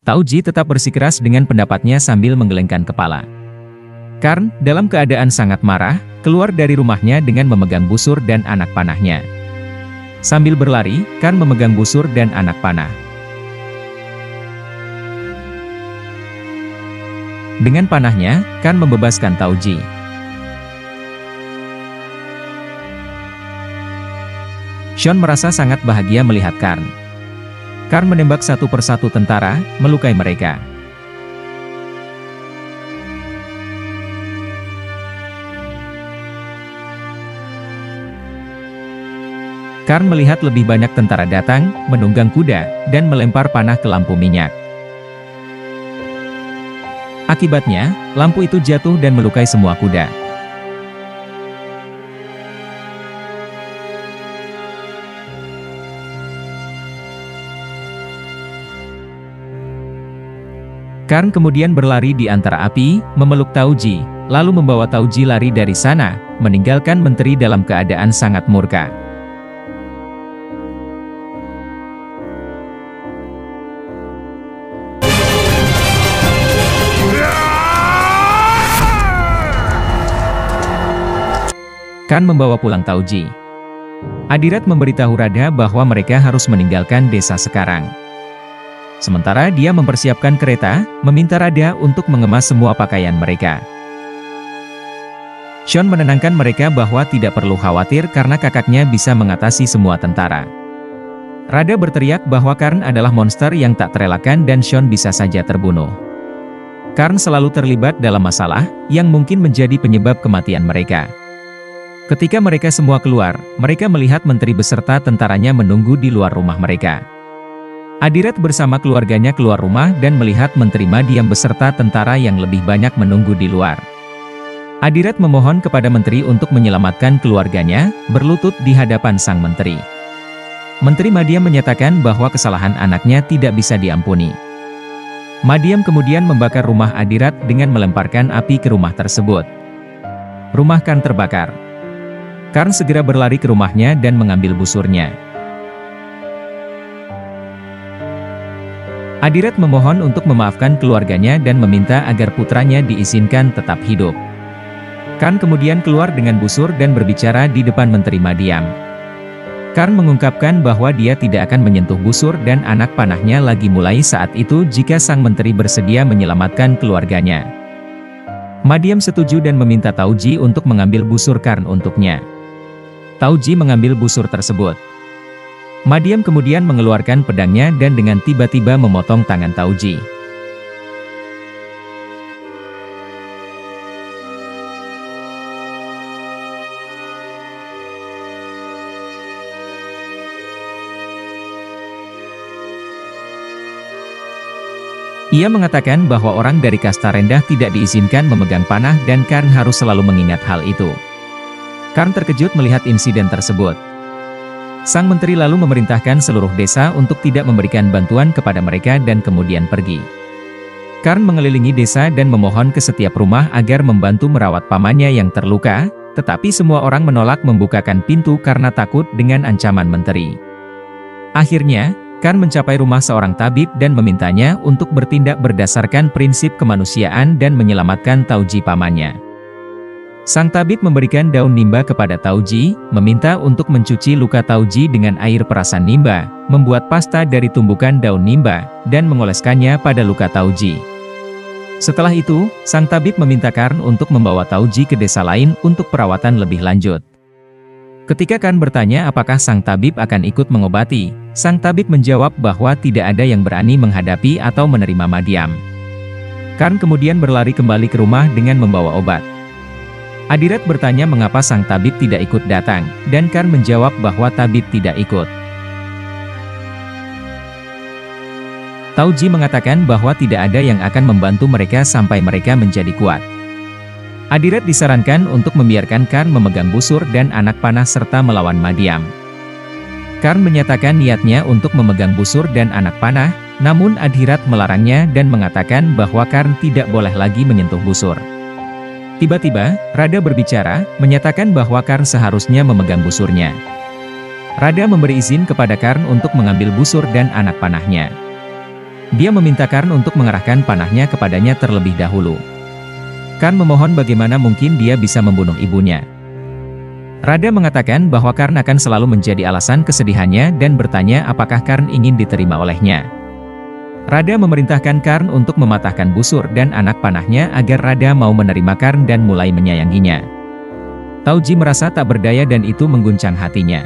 Tauji tetap bersikeras dengan pendapatnya sambil menggelengkan kepala. Karn, dalam keadaan sangat marah, keluar dari rumahnya dengan memegang busur dan anak panahnya. Sambil berlari, Karn memegang busur dan anak panah. Dengan panahnya, Karn membebaskan Tauji. Sean merasa sangat bahagia melihat Karn. Karn menembak satu persatu tentara, melukai mereka. Karn melihat lebih banyak tentara datang, menunggang kuda, dan melempar panah ke lampu minyak. Akibatnya, lampu itu jatuh dan melukai semua kuda. Karn kemudian berlari di antara api, memeluk Tauji, lalu membawa Tauji lari dari sana, meninggalkan menteri dalam keadaan sangat murka. Karn membawa pulang Tauji. Adirat memberitahu Radha bahwa mereka harus meninggalkan desa sekarang. Sementara dia mempersiapkan kereta, meminta Radha untuk mengemas semua pakaian mereka. Sean menenangkan mereka bahwa tidak perlu khawatir karena kakaknya bisa mengatasi semua tentara. Radha berteriak bahwa Karn adalah monster yang tak terelakkan dan Sean bisa saja terbunuh. Karn selalu terlibat dalam masalah, yang mungkin menjadi penyebab kematian mereka. Ketika mereka semua keluar, mereka melihat menteri beserta tentaranya menunggu di luar rumah mereka. Adirat bersama keluarganya keluar rumah dan melihat Menteri Madiam beserta tentara yang lebih banyak menunggu di luar. Adirat memohon kepada menteri untuk menyelamatkan keluarganya, berlutut di hadapan sang menteri. Menteri Madiam menyatakan bahwa kesalahan anaknya tidak bisa diampuni. Madiam kemudian membakar rumah Adirat dengan melemparkan api ke rumah tersebut. Rumah Karn terbakar. Karn segera berlari ke rumahnya dan mengambil busurnya. Adirat memohon untuk memaafkan keluarganya dan meminta agar putranya diizinkan tetap hidup. Karn kemudian keluar dengan busur dan berbicara di depan Menteri Madiam. Karn mengungkapkan bahwa dia tidak akan menyentuh busur dan anak panahnya lagi mulai saat itu jika sang menteri bersedia menyelamatkan keluarganya. Madiam setuju dan meminta Tauji untuk mengambil busur Karn untuknya. Tauji mengambil busur tersebut. Madiam kemudian mengeluarkan pedangnya dan dengan tiba-tiba memotong tangan Tauji. Ia mengatakan bahwa orang dari kasta rendah tidak diizinkan memegang panah dan Karn harus selalu mengingat hal itu. Karn terkejut melihat insiden tersebut. Sang menteri lalu memerintahkan seluruh desa untuk tidak memberikan bantuan kepada mereka dan kemudian pergi. Karn mengelilingi desa dan memohon ke setiap rumah agar membantu merawat pamannya yang terluka, tetapi semua orang menolak membukakan pintu karena takut dengan ancaman menteri. Akhirnya, Karn mencapai rumah seorang tabib dan memintanya untuk bertindak berdasarkan prinsip kemanusiaan dan menyelamatkan Tauji pamannya. Sang tabib memberikan daun nimba kepada Tauji, meminta untuk mencuci luka Tauji dengan air perasan nimba, membuat pasta dari tumbukan daun nimba, dan mengoleskannya pada luka Tauji. Setelah itu, sang tabib meminta Karn untuk membawa Tauji ke desa lain untuk perawatan lebih lanjut. Ketika Karn bertanya apakah sang tabib akan ikut mengobati, sang tabib menjawab bahwa tidak ada yang berani menghadapi atau menerima Madiam. Karn kemudian berlari kembali ke rumah dengan membawa obat. Adirat bertanya mengapa sang tabib tidak ikut datang, dan Karn menjawab bahwa tabib tidak ikut. Tauji mengatakan bahwa tidak ada yang akan membantu mereka sampai mereka menjadi kuat. Adirat disarankan untuk membiarkan Karn memegang busur dan anak panah serta melawan Madiam. Karn menyatakan niatnya untuk memegang busur dan anak panah, namun Adirat melarangnya dan mengatakan bahwa Karn tidak boleh lagi menyentuh busur. Tiba-tiba, Radha berbicara, menyatakan bahwa Karn seharusnya memegang busurnya. Radha memberi izin kepada Karn untuk mengambil busur dan anak panahnya. Dia meminta Karn untuk mengarahkan panahnya kepadanya terlebih dahulu. Karn memohon bagaimana mungkin dia bisa membunuh ibunya. Rada mengatakan bahwa Karn akan selalu menjadi alasan kesedihannya dan bertanya apakah Karn ingin diterima olehnya. Rada memerintahkan Karn untuk mematahkan busur dan anak panahnya agar Rada mau menerima Karn dan mulai menyayanginya. Tauji merasa tak berdaya dan itu mengguncang hatinya.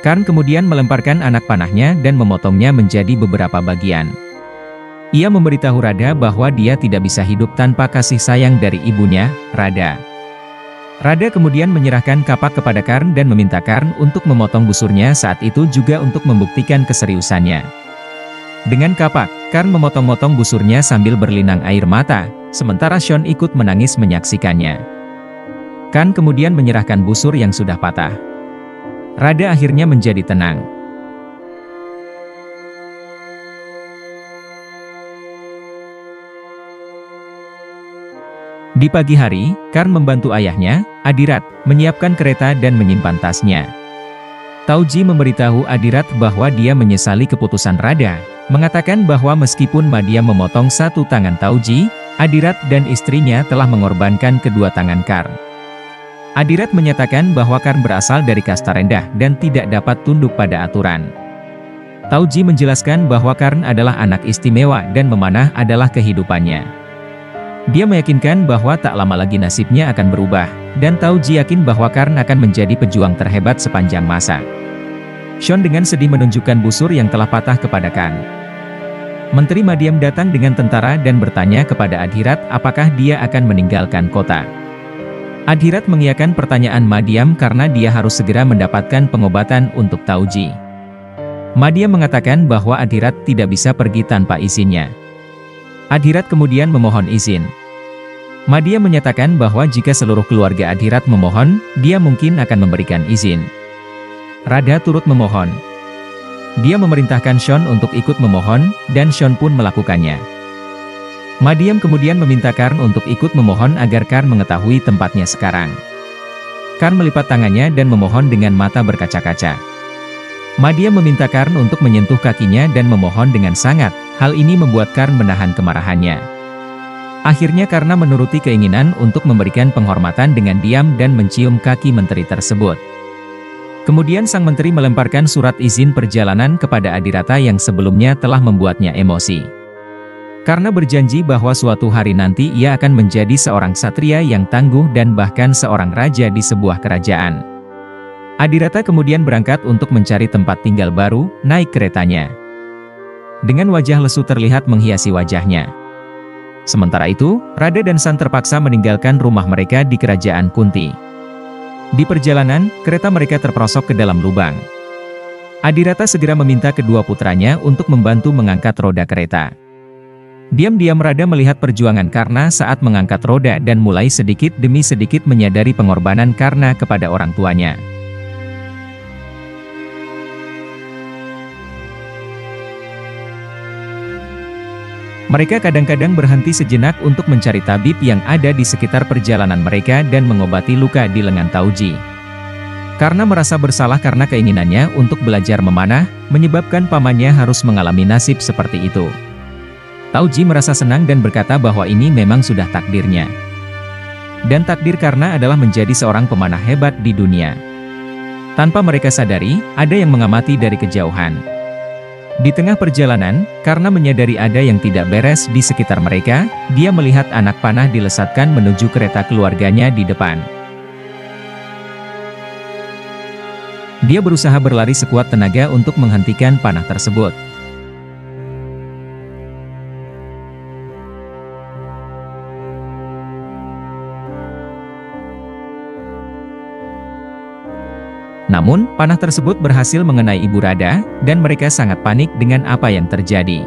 Karn kemudian melemparkan anak panahnya dan memotongnya menjadi beberapa bagian. Ia memberitahu Rada bahwa dia tidak bisa hidup tanpa kasih sayang dari ibunya, Rada. Rada kemudian menyerahkan kapak kepada Karn dan meminta Karn untuk memotong busurnya saat itu juga untuk membuktikan keseriusannya. Dengan kapak, Karn memotong-motong busurnya sambil berlinang air mata, sementara Shon ikut menangis menyaksikannya. Karn kemudian menyerahkan busur yang sudah patah. Rada akhirnya menjadi tenang. Di pagi hari, Karn membantu ayahnya, Adirat, menyiapkan kereta dan menyimpan tasnya. Tauji memberitahu Adirat bahwa dia menyesali keputusan Rada, mengatakan bahwa meskipun Madia memotong satu tangan Tauji, Adirat dan istrinya telah mengorbankan kedua tangan Karn. Adirat menyatakan bahwa Karn berasal dari kasta rendah dan tidak dapat tunduk pada aturan. Tauji menjelaskan bahwa Karn adalah anak istimewa dan memanah adalah kehidupannya. Dia meyakinkan bahwa tak lama lagi nasibnya akan berubah, dan Tauji yakin bahwa Karn akan menjadi pejuang terhebat sepanjang masa. Shon dengan sedih menunjukkan busur yang telah patah kepada Karn. Menteri Madiam datang dengan tentara dan bertanya kepada Adirat apakah dia akan meninggalkan kota. Adirat mengiyakan pertanyaan Madiam karena dia harus segera mendapatkan pengobatan untuk Tauji. Madiam mengatakan bahwa Adirat tidak bisa pergi tanpa izinnya. Adirat kemudian memohon izin. Madiam menyatakan bahwa jika seluruh keluarga Adirat memohon, dia mungkin akan memberikan izin. Rada turut memohon. Dia memerintahkan Shon untuk ikut memohon, dan Shon pun melakukannya. Madiam kemudian meminta Karn untuk ikut memohon agar Karn mengetahui tempatnya sekarang. Karn melipat tangannya dan memohon dengan mata berkaca-kaca. Madiam meminta Karn untuk menyentuh kakinya dan memohon dengan sangat, hal ini membuat Karn menahan kemarahannya. Akhirnya karena menuruti keinginan untuk memberikan penghormatan dengan diam dan mencium kaki menteri tersebut. Kemudian sang menteri melemparkan surat izin perjalanan kepada Adirata yang sebelumnya telah membuatnya emosi. Karena berjanji bahwa suatu hari nanti ia akan menjadi seorang satria yang tangguh dan bahkan seorang raja di sebuah kerajaan. Adirata kemudian berangkat untuk mencari tempat tinggal baru, naik keretanya. Dengan wajah lesu terlihat menghiasi wajahnya. Sementara itu, Rada dan San terpaksa meninggalkan rumah mereka di kerajaan Kunti. Di perjalanan, kereta mereka terperosok ke dalam lubang. Adirata segera meminta kedua putranya untuk membantu mengangkat roda kereta. Diam-diam Rada melihat perjuangan Karna saat mengangkat roda dan mulai sedikit demi sedikit menyadari pengorbanan Karna kepada orang tuanya. Mereka kadang-kadang berhenti sejenak untuk mencari tabib yang ada di sekitar perjalanan mereka dan mengobati luka di lengan Tauji. Karena merasa bersalah karena keinginannya untuk belajar memanah, menyebabkan pamannya harus mengalami nasib seperti itu. Tauji merasa senang dan berkata bahwa ini memang sudah takdirnya. Dan takdir Karna adalah menjadi seorang pemanah hebat di dunia. Tanpa mereka sadari, ada yang mengamati dari kejauhan. Di tengah perjalanan, karena menyadari ada yang tidak beres di sekitar mereka, dia melihat anak panah dilesatkan menuju kereta keluarganya di depan. Dia berusaha berlari sekuat tenaga untuk menghentikan panah tersebut. Namun, panah tersebut berhasil mengenai Ibu Rada, dan mereka sangat panik dengan apa yang terjadi.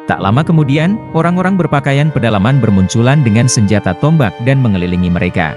Tak lama kemudian, orang-orang berpakaian pedalaman bermunculan dengan senjata tombak dan mengelilingi mereka.